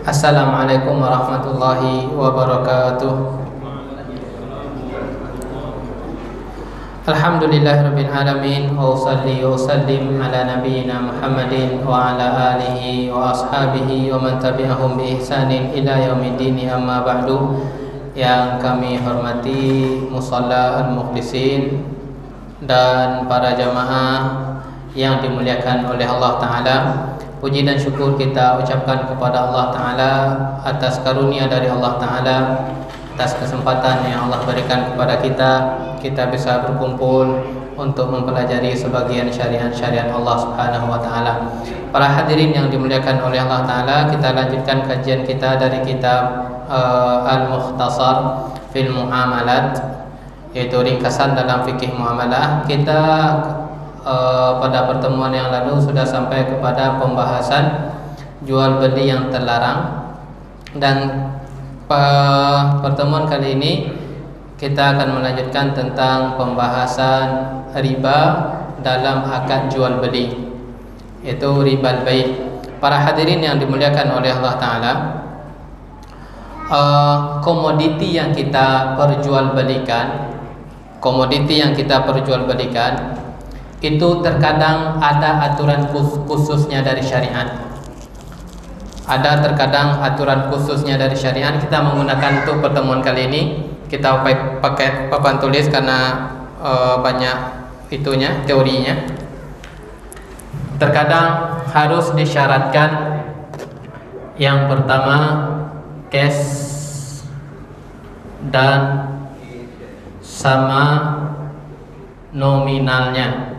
Assalamualaikum warahmatullahi wabarakatuh. Alhamdulillahirabbil alamin wa usalli wa usallim ala nabiyyina Muhammadin wa ala alihi wa ashabihi wa man tabi'ahum bi ihsanin ila yaumiddin, amma ba'du. Yang kami hormati musalla al-mukhlisin dan para jamaah yang dimuliakan oleh Allah Ta'ala, puji dan syukur kita ucapkan kepada Allah Ta'ala atas karunia dari Allah Ta'ala, atas kesempatan yang Allah berikan kepada kita bisa berkumpul untuk mempelajari sebagian syariat-syariat Allah Subhanahu wa Ta'ala. Para hadirin yang dimuliakan oleh Allah Ta'ala, kita lanjutkan kajian kita dari kitab Al-Mukhtasar fil Muamalat, yaitu ringkasan dalam fikih muamalah. Kita pada pertemuan yang lalu sudah sampai kepada pembahasan jual beli yang terlarang, dan pertemuan kali ini kita akan melanjutkan tentang pembahasan riba dalam akad jual beli, yaitu riba al-bai'. Para hadirin yang dimuliakan oleh Allah Ta'ala, komoditi yang kita perjualbelikan itu terkadang ada aturan khususnya dari syariat. Kita menggunakan untuk pertemuan kali ini, kita pakai papan tulis karena banyak teorinya. Terkadang harus disyaratkan yang pertama cash dan sama nominalnya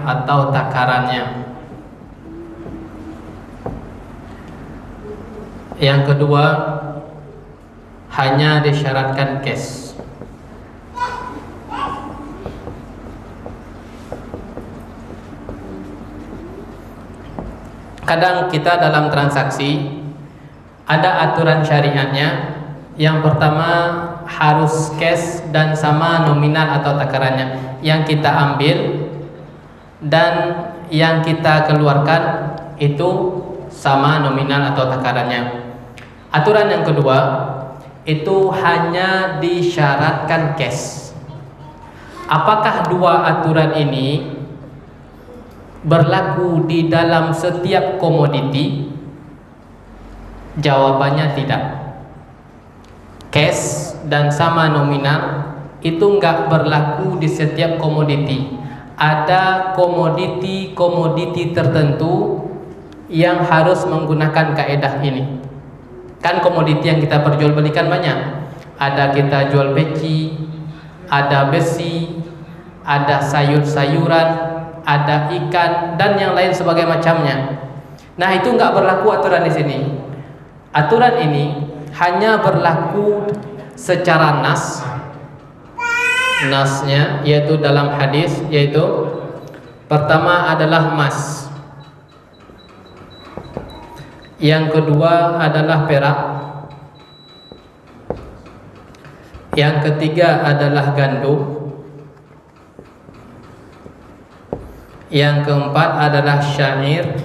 atau takarannya. Yang kedua, hanya disyaratkan cash. Kadang kita dalam transaksi ada aturan syariatnya. Yang pertama harus cash dan sama nominal atau takarannya yang kita ambil dan yang kita keluarkan itu sama nominal atau takarannya. Aturan yang kedua itu hanya disyaratkan cash. Apakah dua aturan ini berlaku di dalam setiap komoditi? Jawabannya tidak. Cash dan sama nominal itu enggak berlaku di setiap komoditi. Ada komoditi tertentu yang harus menggunakan kaedah ini. Kan komoditi yang kita perjualbelikan banyak. Ada kita jual peci, ada besi, ada sayur-sayuran, ada ikan dan yang lain sebagai macamnya. Nah, itu enggak berlaku aturan di sini. Aturan ini hanya berlaku secara nasnya, yaitu dalam hadis, yaitu pertama adalah emas, yang kedua adalah perak, yang ketiga adalah gandum, yang keempat adalah syair,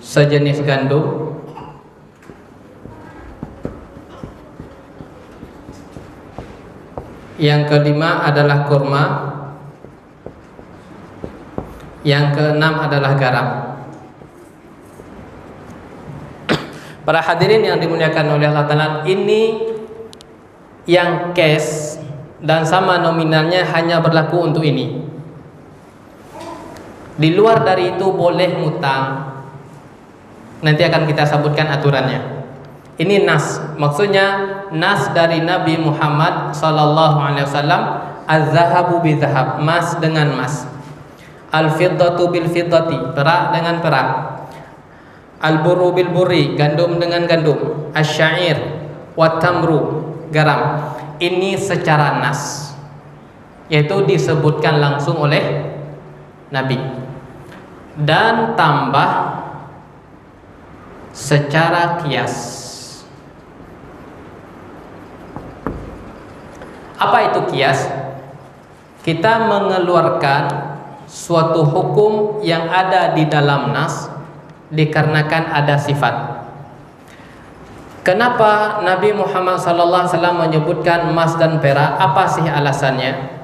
sejenis gandum, yang kelima adalah kurma, yang keenam adalah garam. Para hadirin yang dimuliakan oleh Allah Ta'ala, ini yang cash dan sama nominalnya hanya berlaku untuk ini. Di luar dari itu boleh ngutang. Nanti akan kita sebutkan aturannya. Ini nas, maksudnya nas dari Nabi Muhammad SAW. Az-zahabu bi-zahab, emas dengan emas. Al-fiddatu bil-fiddati, perak dengan perak. Al-burru bil-burri, gandum dengan gandum. Asy-syair wat-tamru, garam. Ini secara nas, yaitu disebutkan langsung oleh Nabi. Dan tambah secara kias. Apa itu kias? Kita mengeluarkan suatu hukum yang ada di dalam nas dikarenakan ada sifat. Kenapa Nabi Muhammad SAW menyebutkan emas dan perak? Apa sih alasannya?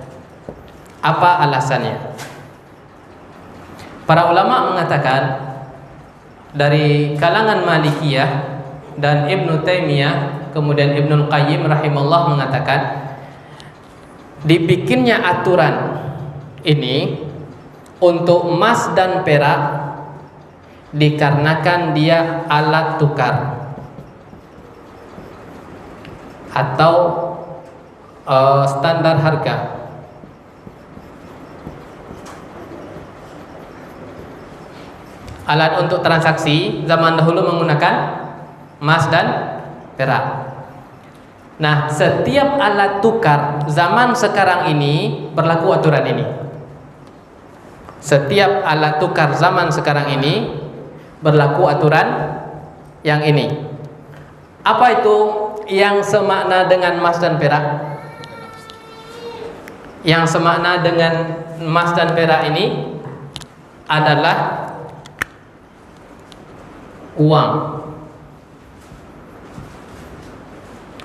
Apa alasannya? Para ulama mengatakan dari kalangan Malikiyah dan Ibnu Taimiyah, kemudian Ibnu Qayyim rahimahullah mengatakan dibikinnya aturan ini untuk emas dan perak dikarenakan dia alat tukar atau standar harga. Alat untuk transaksi zaman dahulu menggunakan emas dan perak. Nah, setiap alat tukar zaman sekarang ini berlaku aturan ini. Setiap alat tukar zaman sekarang ini berlaku aturan yang ini. Apa itu yang semakna dengan emas dan perak? Yang semakna dengan emas dan perak ini adalah uang.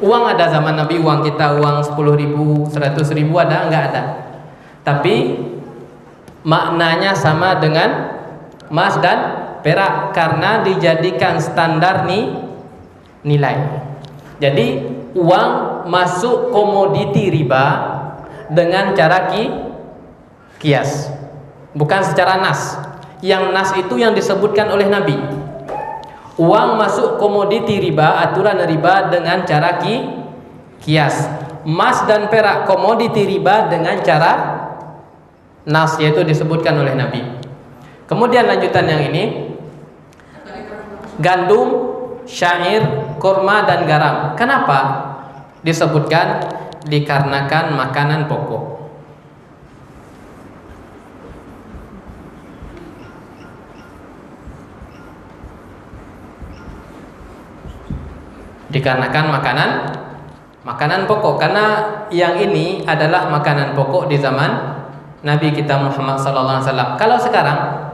Uang ada zaman Nabi, uang kita, uang 10.000, 100.000 ada? Enggak ada. Tapi maknanya sama dengan emas dan perak karena dijadikan standar nilai. Jadi uang masuk komoditi riba dengan cara kias, bukan secara nas. Yang nas itu yang disebutkan oleh Nabi. Uang masuk komoditi riba, aturan riba dengan cara kias. Emas dan perak komoditi riba dengan cara nas, yaitu disebutkan oleh Nabi. Kemudian lanjutan yang ini, gandum, syair, kurma dan garam. Kenapa disebutkan? Dikarenakan makanan pokok. Dikarenakan makanan pokok, karena yang ini adalah makanan pokok di zaman Nabi kita Muhammad SAW. Kalau sekarang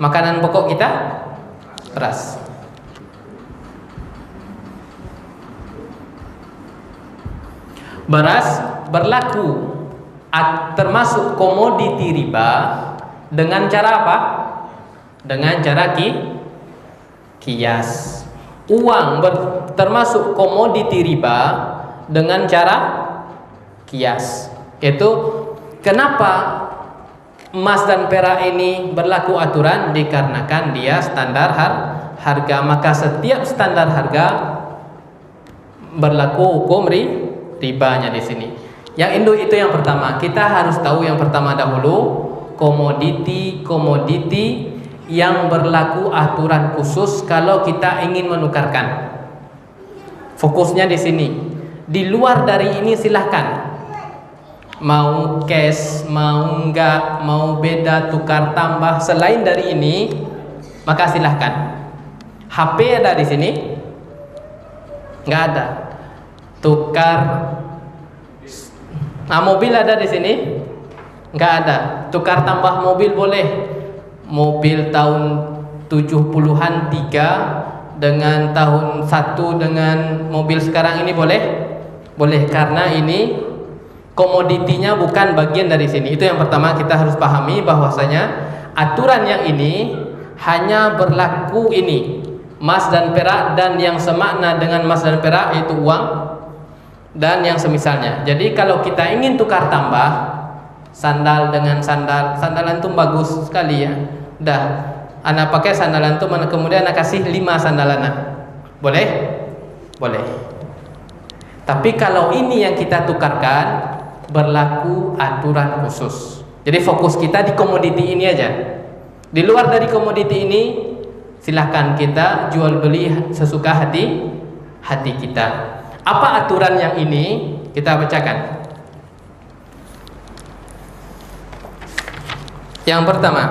makanan pokok kita beras. Beras berlaku termasuk komoditi riba dengan cara apa? Dengan cara kias. Uang termasuk komoditi riba dengan cara kias. Itu kenapa emas dan perak ini berlaku aturan? Dikarenakan dia standar harga. Maka setiap standar harga berlaku hukum ribanya di sini. Yang induk itu yang pertama. Kita harus tahu yang pertama dahulu, komoditi yang berlaku aturan khusus kalau kita ingin menukarkan. Fokusnya di sini. Di luar dari ini silahkan. Mau cash, mau enggak, mau beda, tukar tambah. Selain dari ini, maka silahkan. HP ada di sini? Enggak ada. Tukar. Nah, mobil ada di sini? Enggak ada. Tukar tambah mobil boleh. Mobil tahun 70-an 3 dengan tahun 1 dengan mobil sekarang ini boleh? Boleh, karena ini komoditinya bukan bagian dari sini. Itu yang pertama kita harus pahami, bahwasanya aturan yang ini hanya berlaku ini emas dan perak, dan yang semakna dengan emas dan perak yaitu uang dan yang semisalnya. Jadi kalau kita ingin tukar tambah sandal dengan sandal, sandal antum bagus sekali ya, dah anak pakai sandal antum, kemudian anak kasih 5 sandal anak, boleh? Boleh. Tapi kalau ini yang kita tukarkan, berlaku aturan khusus. Jadi fokus kita di komoditi ini aja. Di luar dari komoditi ini silahkan kita jual beli sesuka hati kita. Apa aturan yang ini? Kita bacakan. Yang pertama,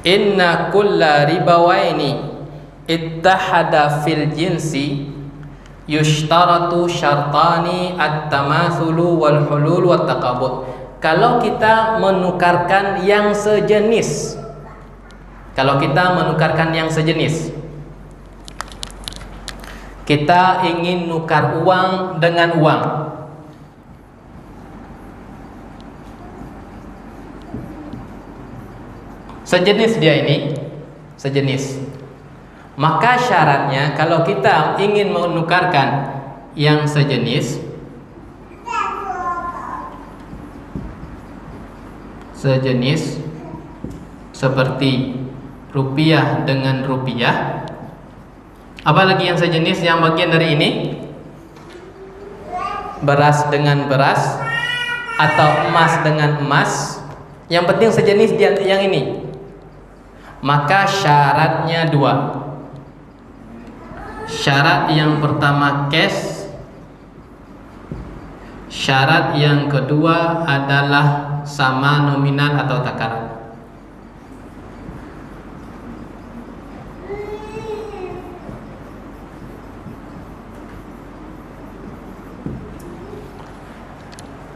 inna kulla ribawaini ittahada fil jinsi yushtaratu syartani at-tamathulu wal hulul wat taqabud. kalau kita menukarkan yang sejenis. Kalau kita menukarkan yang sejenis, kita ingin nukar uang dengan uang. Sejenis dia ini, sejenis. Maka syaratnya kalau kita ingin menukarkan yang sejenis, seperti rupiah dengan rupiah. Apalagi yang sejenis yang bagian dari ini, beras dengan beras atau emas dengan emas. Yang penting sejenis dia yang ini. Maka syaratnya dua. Syarat yang pertama cash. Syarat yang kedua adalah sama nominal atau takaran.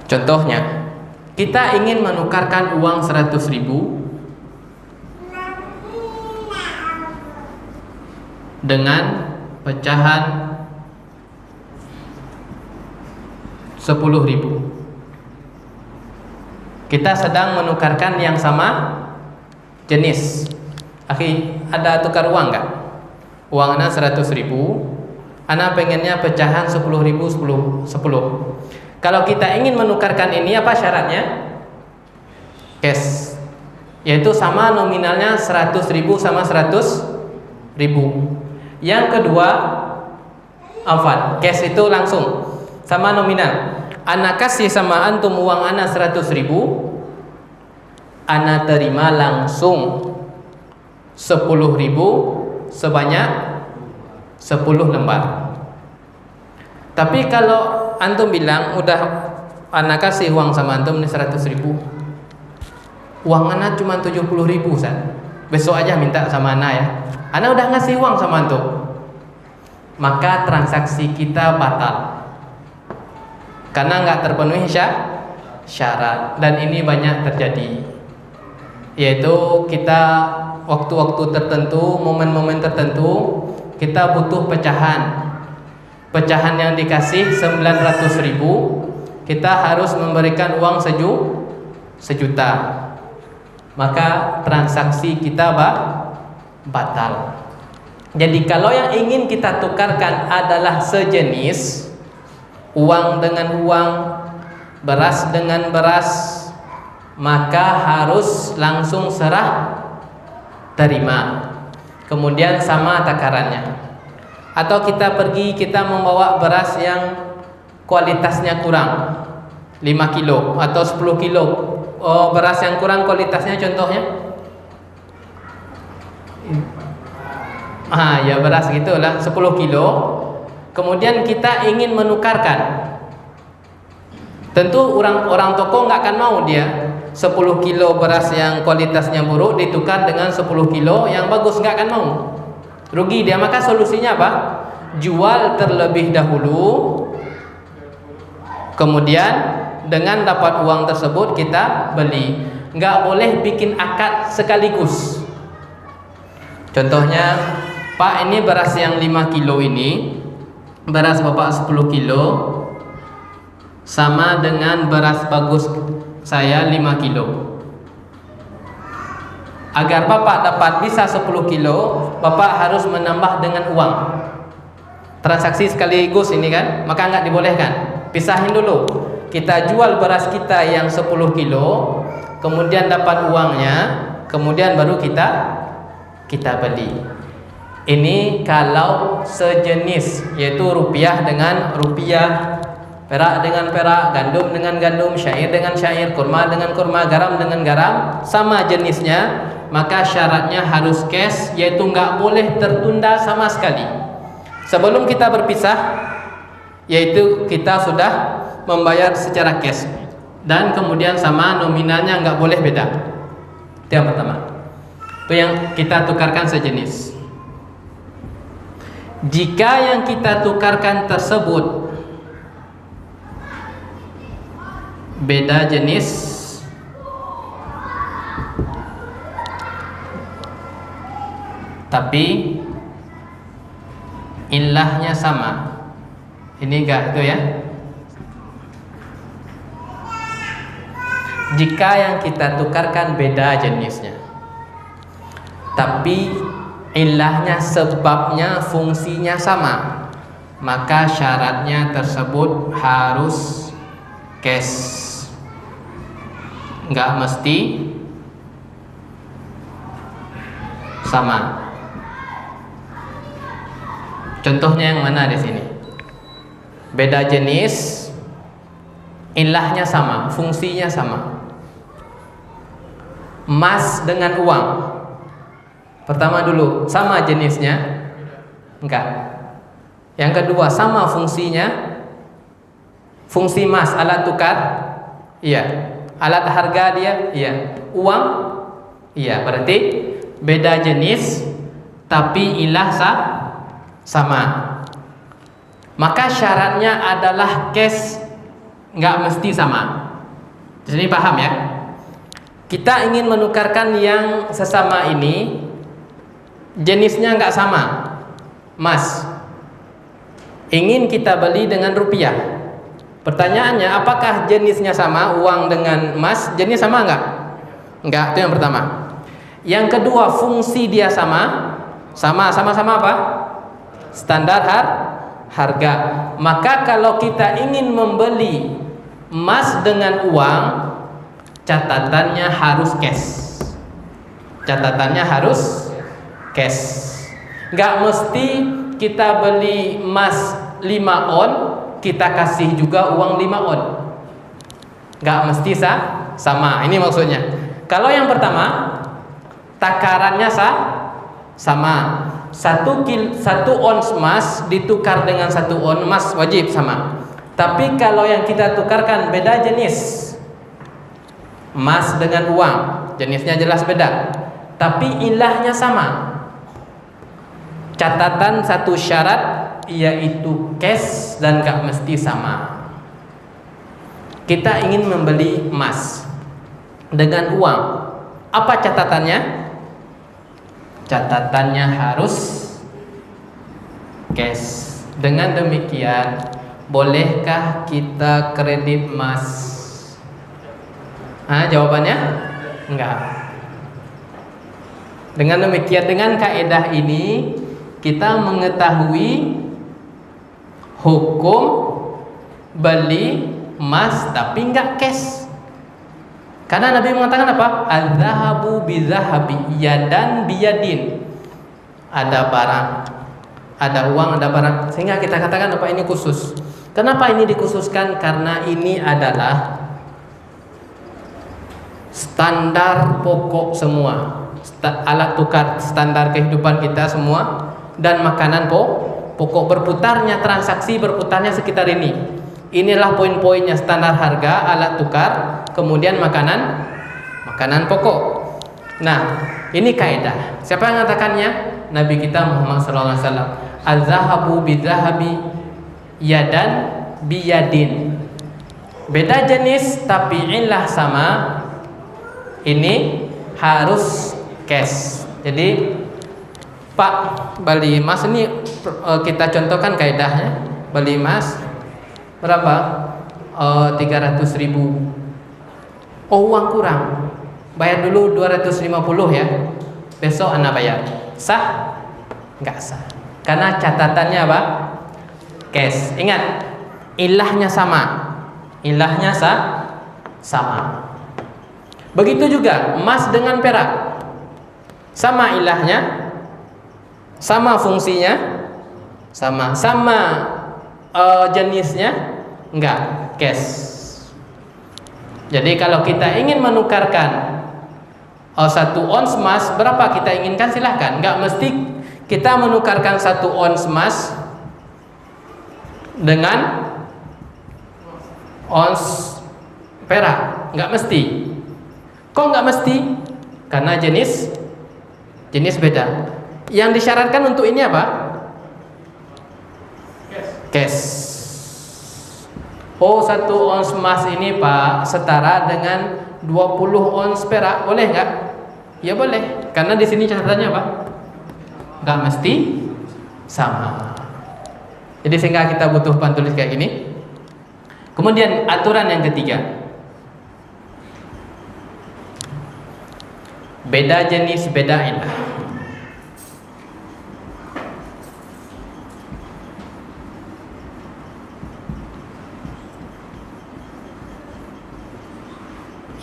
Contohnya, kita ingin menukarkan uang 100.000 dengan pecahan 10.000. Kita sedang menukarkan yang sama jenis. Akhi, ada tukar uang nggak? Uang ana 100.000, ana pengennya pecahan 10.000 10. Kalau kita ingin menukarkan ini, apa syaratnya? Cash, yaitu sama nominalnya 100.000 sama 100.000. Yang kedua, afwan, cash itu langsung sama nominal. Ana kasih sama antum uang ana 100.000, ana terima langsung 10.000 sebanyak 10 lembar. Tapi kalau antum bilang udah ana kasih uang sama antum ini 100.000, uang ana cuma 70.000 Ustaz, besok aja minta sama ana ya, ana udah ngasih uang sama antum, maka transaksi kita batal karena nggak terpenuhi syarat. Dan ini banyak terjadi, yaitu kita waktu-waktu tertentu, momen-momen tertentu, kita butuh pecahan yang dikasih 900.000, kita harus memberikan uang sejuta, maka transaksi kita batal. Jadi kalau yang ingin kita tukarkan adalah sejenis, uang dengan uang, beras dengan beras, maka harus langsung serah terima, kemudian sama takarannya. Atau kita pergi, kita membawa beras yang kualitasnya kurang 5 kilo atau 10 kilo. Beras yang kurang kualitasnya contohnya ya beras gitulah 10 kilo. Kemudian kita ingin menukarkan, tentu orang toko nggak akan mau dia 10 kilo beras yang kualitasnya buruk ditukar dengan 10 kilo yang bagus, nggak akan mau, rugi dia. Maka solusinya apa? Jual terlebih dahulu, kemudian dengan dapat uang tersebut kita beli. Nggak boleh bikin akad sekaligus. Contohnya, Pak, ini beras yang 5 kilo ini, beras Bapak 10 kilo sama dengan beras bagus saya 5 kilo. Agar Bapak dapat bisa 10 kilo, Bapak harus menambah dengan uang. Transaksi sekaligus ini kan, maka nggak dibolehkan. Pisahin dulu. Kita jual beras kita yang 10 kilo, kemudian dapat uangnya, kemudian baru kita beli. Ini kalau sejenis, yaitu rupiah dengan rupiah, perak dengan perak, gandum dengan gandum, syair dengan syair, kurma dengan kurma, garam dengan garam, sama jenisnya, maka syaratnya harus cash, yaitu nggak boleh tertunda sama sekali. Sebelum kita berpisah, yaitu kita sudah membayar secara cash, dan kemudian sama nominalnya nggak boleh beda. Itu yang pertama. Itu yang kita tukarkan sejenis. Jika yang kita tukarkan tersebut beda jenis, tapi ilahnya sama. Ini enggak itu ya. Jika yang kita tukarkan beda jenisnya, tapi ilahnya, sebabnya, fungsinya sama, maka syaratnya tersebut harus cash. Enggak mesti sama. Contohnya yang mana di sini? Beda jenis, ilahnya sama, fungsinya sama. Emas dengan uang. Pertama dulu, sama jenisnya? Enggak. Yang kedua, sama fungsinya? Fungsi emas, alat tukar? Iya. Alat harga dia? Iya. Uang? Iya. Berarti beda jenis tapi ilah sama. Maka syaratnya adalah cash, nggak mesti sama. Jadi paham ya? Kita ingin menukarkan yang sesama ini, jenisnya nggak sama, emas. Ingin kita beli dengan rupiah. Pertanyaannya, apakah jenisnya sama, uang dengan emas, jenis sama nggak? Nggak, itu yang pertama. Yang kedua, fungsi dia sama. Sama-sama apa? Standar harga. Maka kalau kita ingin membeli emas dengan uang, catatannya harus cash. Catatannya harus cash. Nggak mesti kita beli emas 5 on, kita kasih juga uang 5 on. Nggak mesti sama. Ini maksudnya. Kalau yang pertama, takarannya sama. 1 ons emas ditukar dengan 1 on emas wajib sama. Tapi kalau yang kita tukarkan beda jenis, emas dengan uang, jenisnya jelas beda, tapi ilahnya sama. Catatan satu syarat, yaitu cash dan gak mesti sama. Kita ingin membeli emas dengan uang, apa catatannya? Catatannya harus cash. Dengan demikian, bolehkah kita kredit emas? Jawabannya enggak. Dengan demikian, dengan kaidah ini kita mengetahui hukum beli emas tapi enggak cash. Karena Nabi mengatakan apa? Al-zahabu bizahabi, yadan biyadin. Ada barang, ada uang, ada barang. Sehingga kita katakan apa, ini khusus. Kenapa ini dikhususkan? Karena ini adalah standar pokok semua, alat tukar standar kehidupan kita semua, dan makanan pokok. Berputarnya transaksi, berputarnya sekitar ini. Inilah poin-poinnya, standar harga, alat tukar, kemudian makanan pokok. Nah, ini kaidah. Siapa yang mengatakannya? Nabi kita Muhammad SAW. Az-zahabu bizahabi, yadan biyadin. Beda jenis tapi ilah sama. Ini harus cash. Jadi Pak, beli emas ini kita contohkan kaidahnya. Beli emas berapa? 300.000. Oh, uang kurang. Bayar dulu 250 ya. Besok Anda bayar. Sah? Enggak sah. Karena catatannya apa? Cash. Ingat, ilahnya sama. Ilahnya sama. Begitu juga emas dengan perak. Sama ilahnya, sama fungsinya, sama jenisnya, enggak, cash. Jadi kalau kita ingin menukarkan 1 ons emas, berapa kita inginkan silahkan. Enggak mesti kita menukarkan 1 ons emas dengan ons perak, enggak mesti. Kok enggak mesti? Karena jenis beda. Yang disyaratkan untuk ini apa? Cash. Oh, 1 ons emas ini Pak setara dengan 20 ons perak, boleh nggak? Ya boleh, karena di sini catatannya apa? nggak mesti sama. Jadi sehingga kita butuh papan tulis kayak gini. Kemudian aturan yang ketiga, beda jenis beda ilah.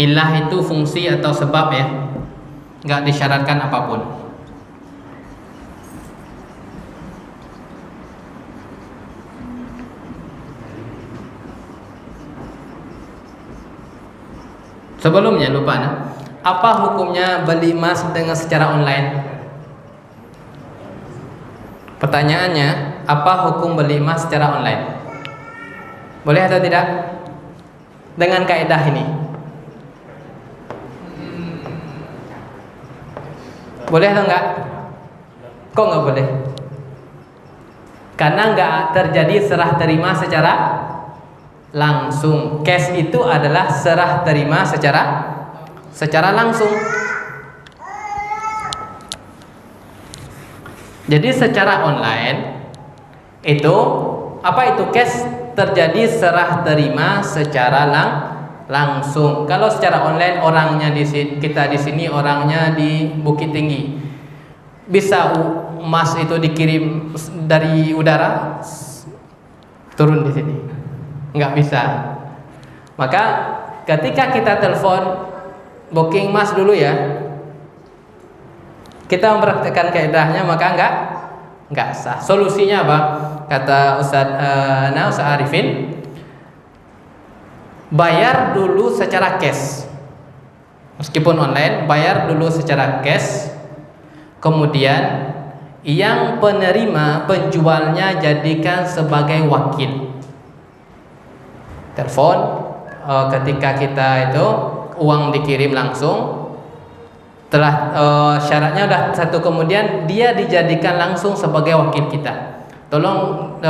Ilah itu fungsi atau sebab ya, nggak disyaratkan apapun. Sebelumnya lupa nah, apa hukumnya beli emas dengan secara online? Pertanyaannya, apa hukum beli emas secara online? Boleh atau tidak? Dengan kaidah ini. Boleh atau enggak? Kok enggak boleh? Karena enggak terjadi serah terima secara langsung. Cash itu adalah serah terima secara langsung. Jadi secara online itu apa itu cash terjadi serah terima secara langsung. Kalau secara online orangnya kita di sini, orangnya di Bukit Tinggi. Bisa emas itu dikirim dari udara turun di sini. Nggak bisa. Maka ketika kita telepon booking emas dulu ya, kita mempraktekkan kaidahnya, maka nggak sah. Solusinya apa? Kata Ustaz Arifin, bayar dulu secara cash. Meskipun online, bayar dulu secara cash. Kemudian yang penerima, penjualnya jadikan sebagai wakil. Telepon ketika kita itu uang dikirim langsung, telah syaratnya udah satu, kemudian dia dijadikan langsung sebagai wakil kita. Tolong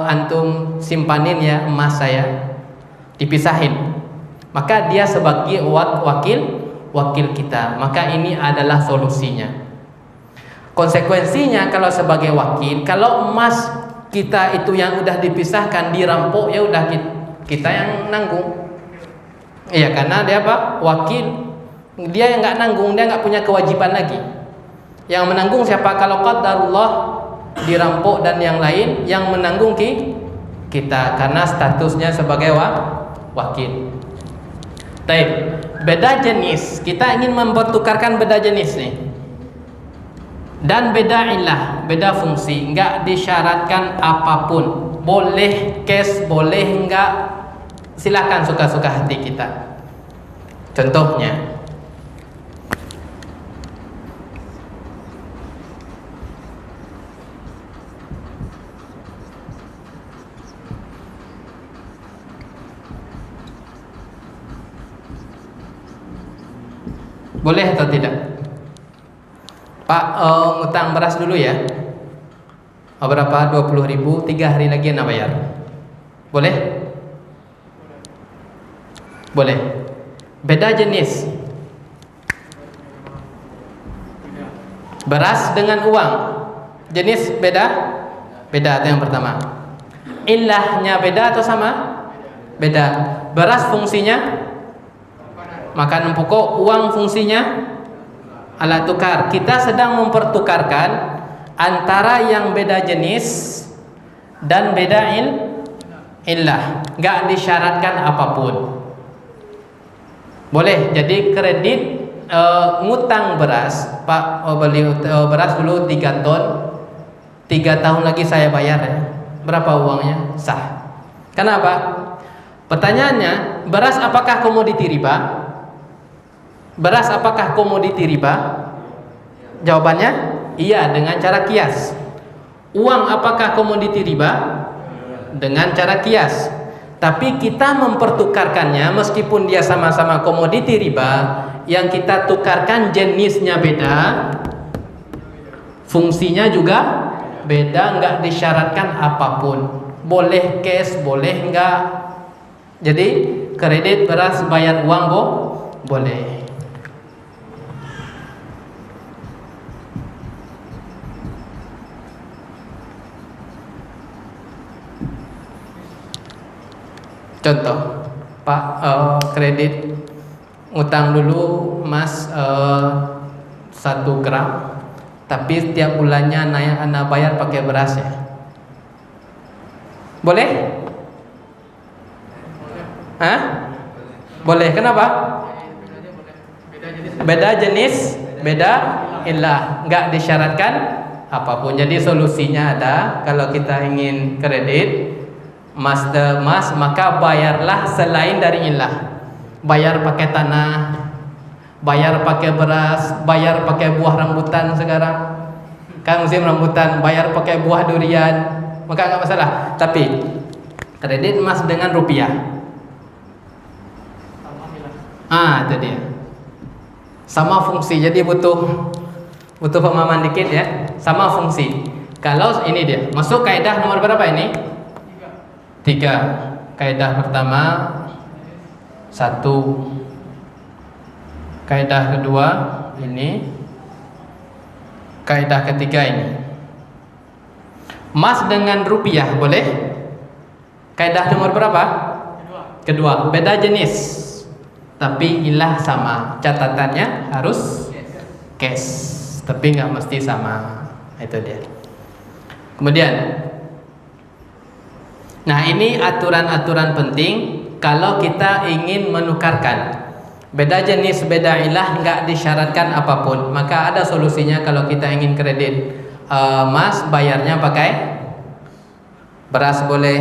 antum simpanin ya emas saya, dipisahin. Maka dia sebagai wakil kita. Maka ini adalah solusinya. Konsekuensinya kalau sebagai wakil, kalau emas kita itu yang udah dipisahkan dirampok, ya udah kita yang nanggung. Iya, karena dia apa? Wakil. Dia yang nggak nanggung, dia nggak punya kewajiban lagi. Yang menanggung siapa? Kalau qadarullah dirampok dan yang lain, yang menanggung kita, karena statusnya sebagai wakil. Baik, beda jenis. Kita ingin mempertukarkan beda jenis nih. Dan beda ilah, beda fungsi, nggak disyaratkan apapun. Boleh cash, boleh enggak, silakan suka-suka hati kita. Contohnya, boleh atau tidak? Pak, ngutang beras dulu ya. Berapa? 20.000, 3 hari lagi nak bayar. Boleh? Boleh. Beda jenis. Beras dengan uang, jenis beda? Beda, itu yang pertama. Ilahnya beda atau sama? Beda. Beras fungsinya makanan pokok, uang fungsinya alat tukar. Kita sedang mempertukarkan antara yang beda jenis dan beda ilah. Nggak disyaratkan apapun. Boleh. Jadi kredit ngutang beras, Pak, beli beras dulu 3 ton, 3 tahun lagi saya bayar ya. Berapa uangnya? Sah. Kenapa? Pertanyaannya, beras apakah komoditi riba? Beras apakah komoditi riba? Jawabannya iya, dengan cara kias. Uang apakah komoditi riba? Dengan cara kias. Tapi kita mempertukarkannya, meskipun dia sama-sama komoditi riba, yang kita tukarkan jenisnya beda, fungsinya juga beda, nggak disyaratkan apapun. Boleh cash, boleh enggak. Jadi kredit beras bayar uang boleh. kredit utang dulu Mas 1 gram, tapi setiap bulannya Ana bayar pakai beras ya. Boleh? Hah? Boleh. Kenapa? Beda jenis, beda ilah, nggak disyaratkan apapun. Jadi solusinya ada, kalau kita ingin kredit emas, maka bayarlah selain dari ilah. Bayar pakai tanah, bayar pakai beras, bayar pakai buah rambutan sekarang. Kan musim rambutan, bayar pakai buah durian, maka nggak masalah. Tapi kredit emas dengan rupiah, itu dia. Sama fungsi, jadi butuh pemahaman dikit ya. Sama fungsi. Kalau ini dia, masuk kaidah nomor berapa ini? 3. Kaidah pertama 1. Kaidah kedua ini. Kaidah ketiga ini. Emas dengan rupiah boleh? Kaidah nomor berapa? Kedua. Beda jenis, tapi ilah sama. Catatannya harus cash, tapi nggak mesti sama. Itu dia. Kemudian, nah ini aturan-aturan penting kalau kita ingin menukarkan. Beda jenis, beda ilah, nggak disyaratkan apapun. Maka ada solusinya. Kalau kita ingin kredit emas, bayarnya pakai beras boleh,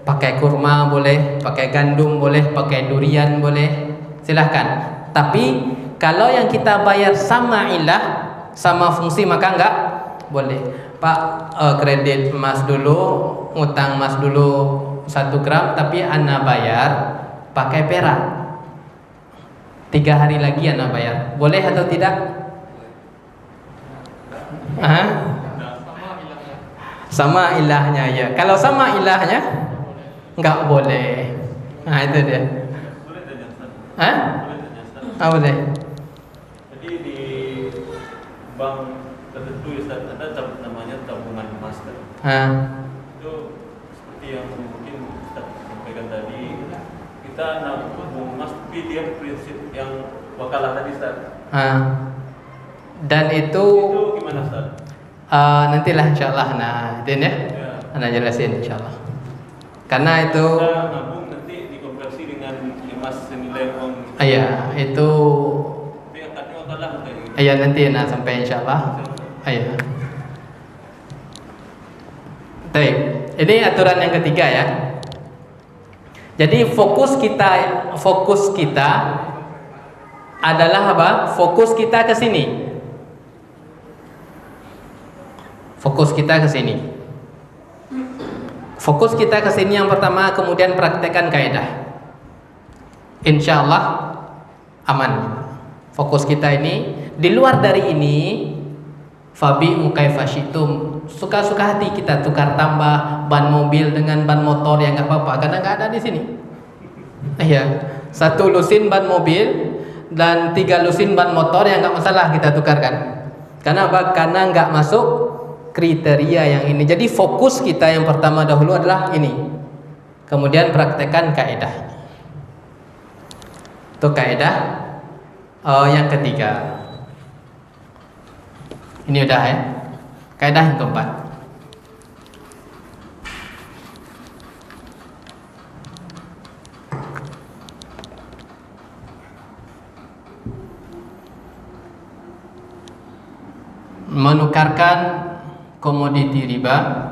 pakai kurma boleh, pakai gandum boleh, pakai durian boleh. Silahkan. Tapi kalau yang kita bayar sama ilah, sama fungsi, maka enggak boleh. Pak, kredit emas dulu, utang emas dulu 1 gram, tapi Ana bayar pakai perak. 3 hari lagi Ana bayar. Boleh atau tidak? Sama ilahnya ya. Kalau sama ilahnya enggak boleh. Nah itu dia. Boleh. Jadi di bank tertentu ada namanya tabungan emas kan? Itu seperti yang mungkin Ustaz sampaikan tadi, kita nabung emas, tapi dia prinsip yang wakalah tadi Ustaz. Dan itu gimana Ustaz? Nantilah insyaallah Din ya. Ana jelasin insyaallah. Karena itu kita nabung nanti dikonversi dengan emas senilai uang. Iya, itu iya nanti sampai insyaallah. Iya. Baik, ini aturan yang ketiga ya. Jadi fokus kita adalah apa? Fokus kita ke sini. Fokus kita ke sini. Fokus kita ke sini yang pertama, kemudian praktekkan kaidah. Insyaallah aman. Fokus kita ini. Di luar dari ini, fabi'u kaifa syi'tum, suka-suka hati kita tukar tambah ban mobil dengan ban motor ya nggak apa-apa, karena nggak ada di sini. Iya, 1 lusin ban mobil dan 3 lusin ban motor ya nggak masalah kita tukarkan. Karena apa? Karena nggak masuk kriteria yang ini. Jadi fokus kita yang pertama dahulu adalah ini. Kemudian praktekkan kaidah. Itu kaidah yang ketiga. Ini udah ya. Kaidah yang keempat. Menukarkan komoditi riba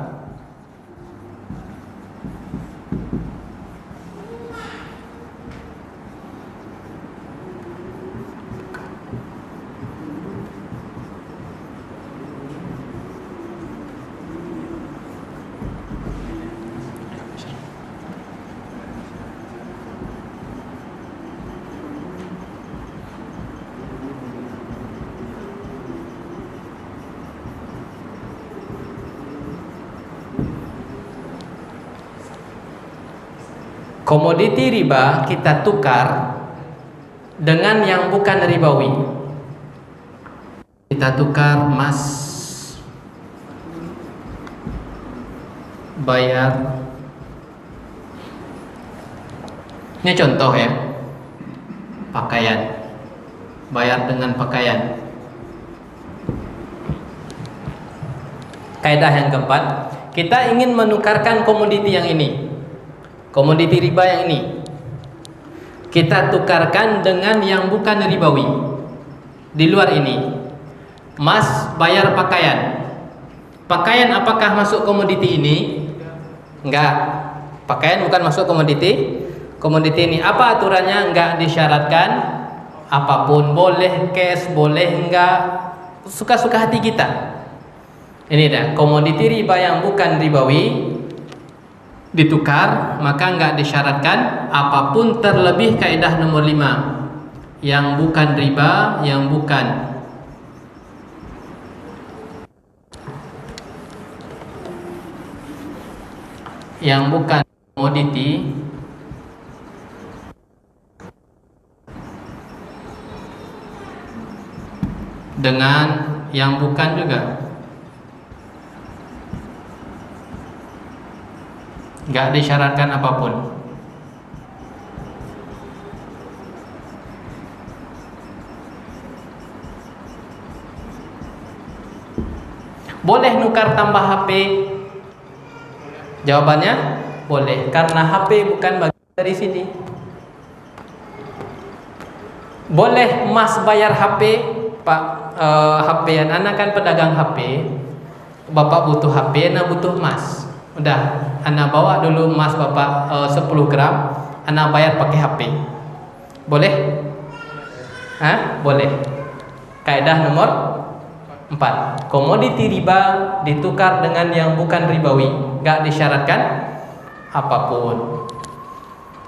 komoditi riba kita tukar dengan yang bukan ribawi. Kita tukar emas, bayar. Ini contoh ya. pakaian. Bayar dengan pakaian. Kaidah yang keempat, kita ingin menukarkan komoditi yang ini, komoditi riba yang ini, kita tukarkan dengan yang bukan ribawi. Di luar ini, emas bayar pakaian. Pakaian apakah masuk komoditi ini? Enggak. Pakaian bukan masuk komoditi. Komoditi ini apa aturannya? Enggak disyaratkan apapun, boleh cash, boleh enggak, suka-suka hati kita. Ini dah komoditi riba yang bukan ribawi ditukar, maka enggak disyaratkan apapun, terlebih kaidah nomor 5, yang bukan riba, yang bukan komoditi dengan yang bukan juga enggak disyaratkan apapun. Boleh nukar tambah HP? Jawabannya boleh, karena HP bukan bagian dari sini. Boleh emas bayar HP, Pak. HP anak kan pedagang HP. Bapak butuh HP, anak butuh emas. Udah, anak bawa dulu emas Bapak 10 gram, anak bayar pakai HP. Boleh? Boleh. Kaidah nomor 4. Komoditi riba ditukar dengan yang bukan ribawi, enggak disyaratkan apapun.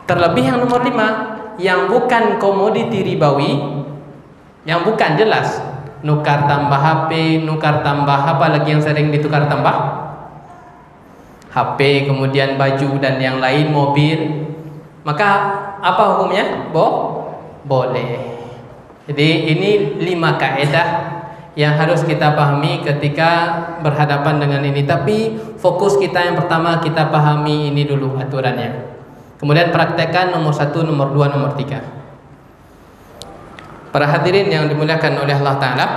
Terlebih yang nomor 5, yang bukan komoditi ribawi, yang bukan jelas, nukar tambah HP, nukar tambah apa lagi yang sering ditukar tambah? HP, kemudian baju dan yang lain, mobil. Maka apa hukumnya? Boleh. Jadi ini 5 kaidah yang harus kita pahami ketika berhadapan dengan ini. Tapi fokus kita yang pertama, kita pahami ini dulu aturannya. Kemudian praktekkan nomor 1, nomor 2, nomor 3. Para hadirin yang dimuliakan oleh Allah Ta'ala,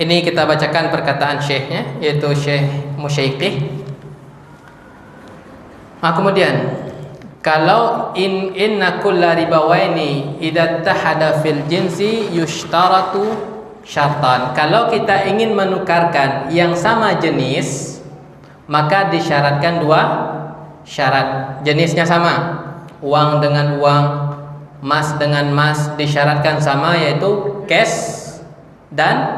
ini kita bacakan perkataan syekhnya, yaitu Syekh Musyaiqih. Kemudian kalau inna kulla ribawaini idza tahada fil jinsi yushtaratu syartan. Kalau kita ingin menukarkan yang sama jenis, maka disyaratkan 2 syarat. Jenisnya sama, uang dengan uang, emas dengan emas disyaratkan sama, yaitu cash dan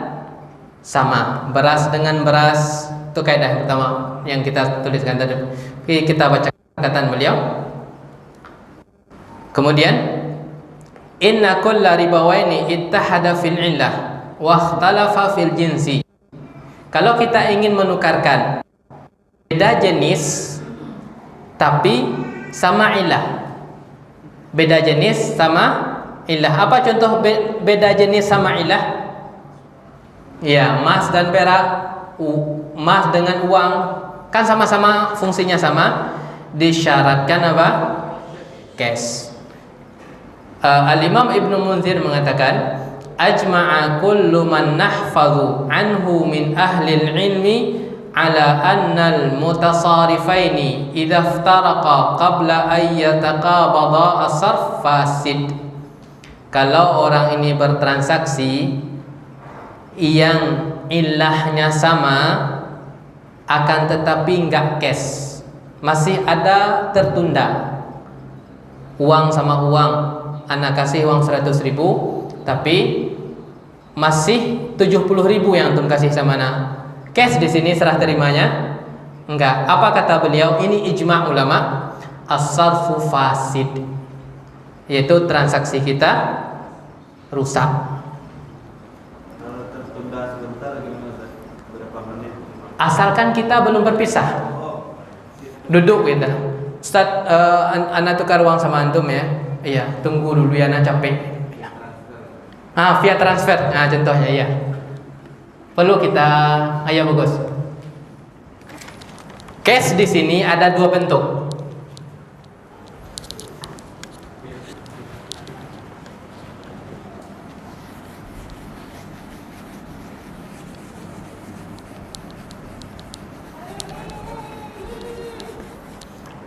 sama. Beras dengan beras, itu kaidah pertama yang kita tuliskan tadi. Kita baca perkataan beliau. Kemudian inna kulla ribawaini ittahada fil illah wa ikhtalafa fil jinsi. Kalau kita ingin menukarkan beda jenis tapi sama ilah, beda jenis sama ilah. Apa contoh beda jenis sama ilah? Ya, emas dan perak, emas dengan uang, kan sama-sama fungsinya sama, disyaratkan apa? Cash. Al-Imam Ibnu Munzir mengatakan, ajma'a kullu man nahfadhu anhu min ahli al-ilmi ala anna al-mutasarifaini idza iftaraqa qabla an yataqabada as-sarf fasid. Kalau orang ini bertransaksi yang ilahnya sama, akan tetapi enggak cash, masih ada tertunda, uang sama uang, anak kasih uang 100.000 tapi masih 70.000 yang antum kasih sama anak. Cash di sini serah terimanya enggak. Apa kata beliau? Ini ijma' ulama, as-sarfu fasid, yaitu transaksi kita rusak. Kalau tertunda sebentar gimana? Berapa menit? Asalkan kita belum berpisah. Duduk kita. Ustaz, anak tukar uang sama antum ya. Iya, tunggu dulu ya, anak capek. Via transfer. Contohnya ya. Perlu kita, ayo bagus. Cash di sini ada 2 bentuk.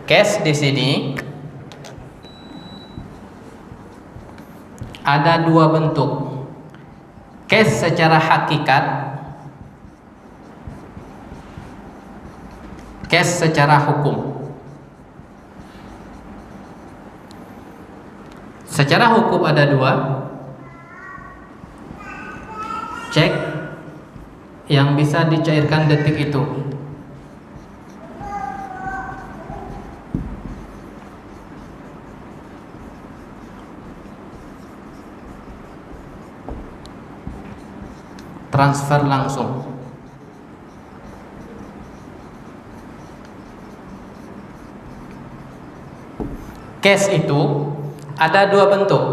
Kes di sini ada dua bentuk. Kes secara hakikat, kes secara hukum. Secara hukum ada dua. Cek yang bisa dicairkan detik itu. Transfer langsung. Cash itu ada dua bentuk.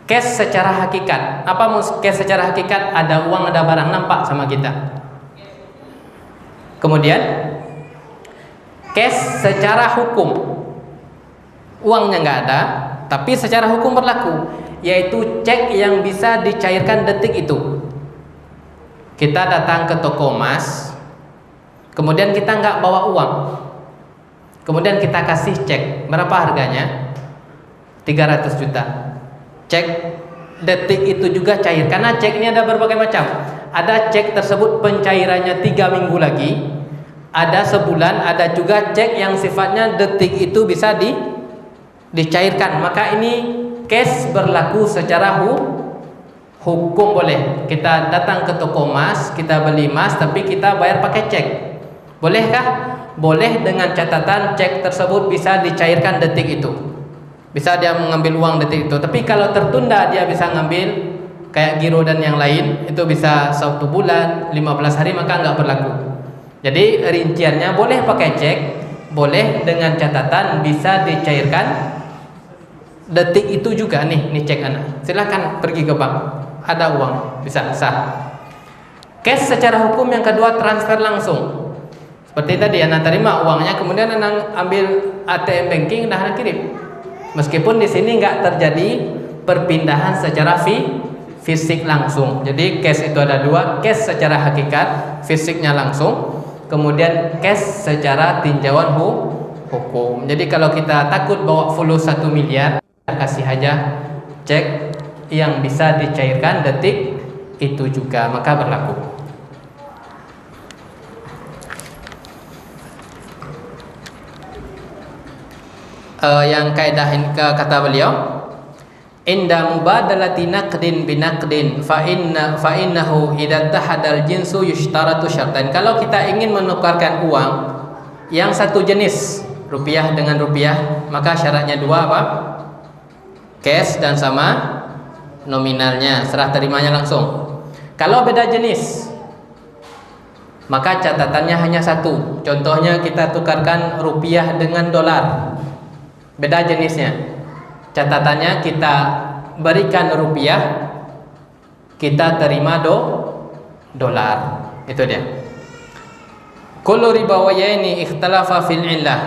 Cash secara hakikat. Apa cash secara hakikat? Ada uang, ada barang nampak sama kita. Kemudian cash secara hukum. Uangnya nggak ada, tapi secara hukum berlaku, yaitu cek yang bisa dicairkan detik itu. Kita datang ke toko emas, kemudian kita nggak bawa uang, kemudian kita kasih cek. Berapa harganya? 300 juta. Cek detik itu juga cair, karena cek ini ada berbagai macam. Ada cek tersebut pencairannya 3 minggu lagi, ada sebulan, ada juga cek yang sifatnya detik itu bisa dicairkan. Maka ini cash berlaku secara hukum boleh. Kita datang ke toko emas, kita beli emas, tapi kita bayar pakai cek. Bolehkah? Boleh, dengan catatan cek tersebut bisa dicairkan detik itu. Bisa dia mengambil uang detik itu. Tapi kalau tertunda dia bisa ngambil kayak giro dan yang lain, itu bisa 1 bulan, 15 hari, maka nggak berlaku. Jadi rinciannya boleh pakai cek, boleh dengan catatan bisa dicairkan detik itu juga. Nih cek anak. Silahkan pergi ke bank, ada uang, bisa sah. Cash secara hukum yang kedua, transfer langsung. Seperti tadi anak terima uangnya, kemudian anak ambil ATM banking, dah anak kirim. Meskipun di sini nggak terjadi perpindahan secara fisik langsung. Jadi cash itu ada dua, cash secara hakikat, fisiknya langsung, kemudian cash secara tinjauan hukum. Jadi kalau kita takut bawa fulus 1 miliar, kasih aja cek yang bisa dicairkan detik itu juga, maka berlaku. Yang kaidah kata beliau, inda mubadalati naqdin binaqdin fa innahu idza tahadal jinsu yushtaratu syartan. Kalau kita ingin menukarkan uang yang satu jenis, rupiah dengan rupiah, maka syaratnya dua, apa? Cash dan sama nominalnya, serah terimanya langsung. Kalau beda jenis, maka catatannya hanya satu. Contohnya kita tukarkan rupiah dengan dolar, beda jenisnya, catatannya kita berikan rupiah, kita terima dolar. Itu dia. Kullu ribawayaini ikhtalafa fil illah.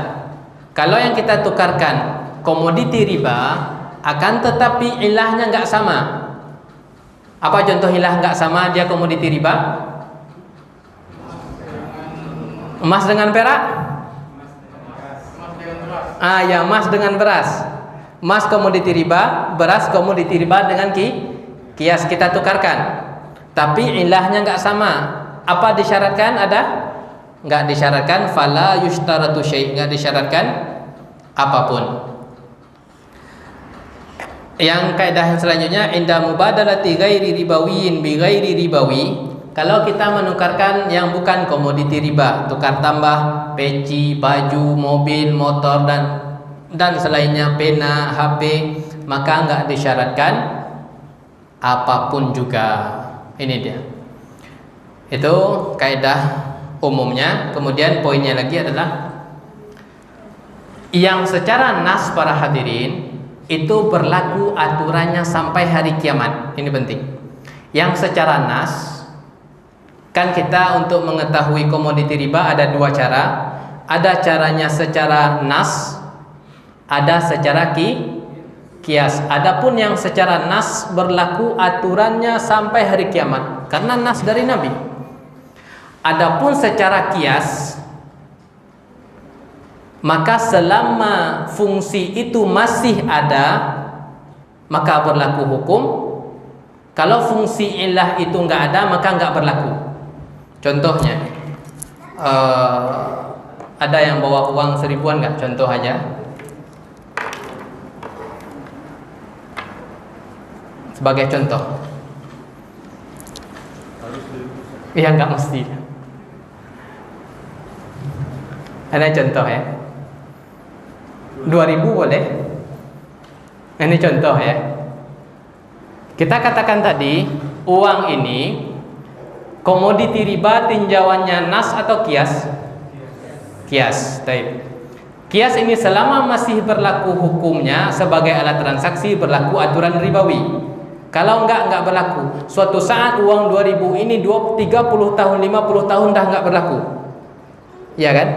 Kalau yang kita tukarkan komoditi riba, akan tetapi ilahnya nggak sama. Apa contoh ilah nggak sama dia komoditi riba? Emas dengan perak? Ya, emas dengan beras. Emas komoditi riba, beras komoditi riba dengan kias kita tukarkan. Tapi ilahnya nggak sama. Apa disyaratkan? Ada? Nggak disyaratkan. Fala yushtaratu syai', nggak disyaratkan apapun. Yang kaidah yang selanjutnya, inda mubadalati ghairi ribawiyin bi ghairi ribawi. Kalau kita menukarkan yang bukan komoditi riba, tukar tambah peci, baju, mobil, motor dan selainnya, pena, HP, maka nggak disyaratkan apapun juga. Ini dia. Itu kaidah umumnya. Kemudian poinnya lagi adalah yang secara nas, para hadirin, itu berlaku aturannya sampai hari kiamat. Ini penting. Yang secara nas, kan kita untuk mengetahui komoditi riba ada dua cara. Ada caranya secara nas, ada secara kias. Adapun yang secara nas berlaku aturannya sampai hari kiamat, karena nas dari Nabi. Adapun secara kias, maka selama fungsi itu masih ada maka berlaku hukum. Kalau fungsi illah itu nggak ada maka nggak berlaku. Contohnya ada yang bawa uang 1000-an nggak? Contoh aja. Sebagai contoh. Iya, nggak mesti. Ada contoh ya. 2000 boleh. Ini contoh ya. Kita katakan tadi uang ini komoditi riba tinjauannya nas atau kias? Kias. Baik. Kias ini selama masih berlaku hukumnya sebagai alat transaksi berlaku aturan ribawi. Kalau enggak berlaku. Suatu saat uang 2000 ini 30 tahun, 50 tahun dah enggak berlaku. Iya kan?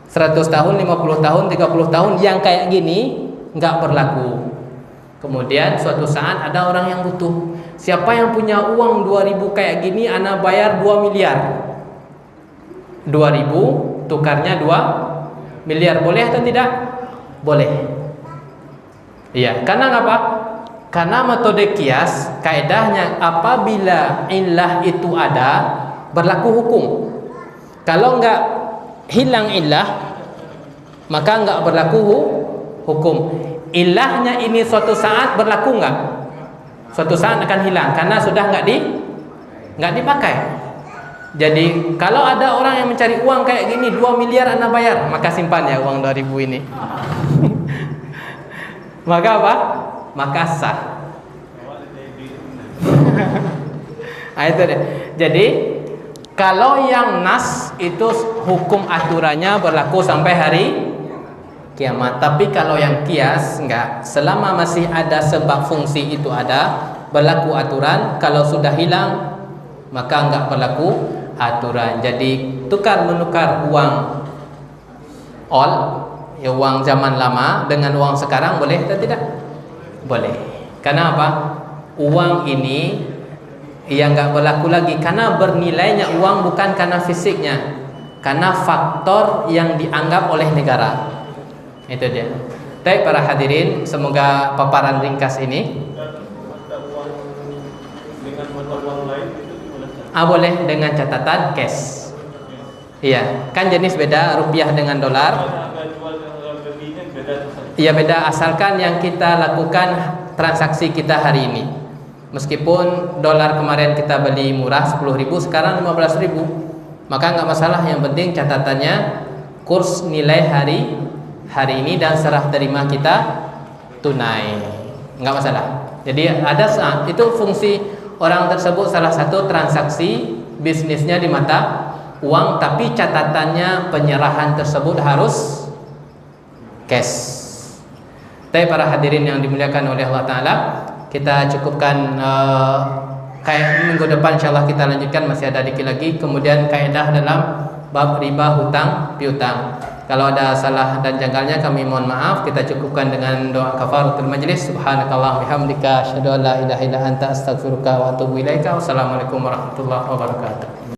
100 tahun, 50 tahun, 30 tahun yang kayak gini enggak berlaku. Kemudian suatu saat ada orang yang butuh. Siapa yang punya uang 2000 kayak gini, ana bayar 2 miliar. 2000 tukarnya 2 miliar. Boleh atau tidak? Boleh. Iya, karena apa? Karena metode kias kaedahnya apabila illah itu ada berlaku hukum. Kalau enggak hilang illah maka enggak berlaku hukum. Ilahnya ini suatu saat berlaku enggak? Suatu saat akan hilang karena sudah enggak dipakai. Jadi kalau ada orang yang mencari uang kayak gini 2 miliar anda bayar, maka simpan ya uang 2000 ini. Maka apa? Maka sah. Nah, itu deh. Jadi kalau yang nas itu hukum aturannya berlaku sampai hari kiamat. Tapi kalau yang kias enggak, selama masih ada sebab fungsi itu ada berlaku aturan. Kalau sudah hilang maka enggak berlaku aturan. Jadi tukar menukar uang all ya, uang zaman lama dengan uang sekarang boleh atau tidak? Boleh. Karena apa? Uang ini yang enggak berlaku lagi karena bernilainya uang bukan karena fisiknya, karena faktor yang dianggap oleh negara. Itu dia. Baik para hadirin, semoga paparan ringkas ini boleh dengan catatan cash. Iya, kan jenis beda rupiah dengan dolar. Iya beda, asalkan yang kita lakukan transaksi kita hari ini. Meskipun dolar kemarin kita beli murah 10.000, sekarang 15.000, maka nggak masalah. Yang penting catatannya kurs nilai hari ini dan serah terima kita tunai, nggak masalah. Jadi ada itu fungsi orang tersebut salah satu transaksi bisnisnya di mata uang, tapi catatannya penyerahan tersebut harus cash. Tapi para hadirin yang dimuliakan oleh Allah Ta'ala, kita cukupkan kayak minggu depan insyaallah kita lanjutkan, masih ada dikit lagi. Kemudian kaidah dalam bab riba hutang piutang. Kalau ada salah dan janggalnya kami mohon maaf. Kita cukupkan dengan doa kafaratul majlis. Subhanakallah bihamdika asyhadu an la ilaha illa anta astaghfiruka wa atubu ilaika. Wassalamualaikum warahmatullahi wabarakatuh.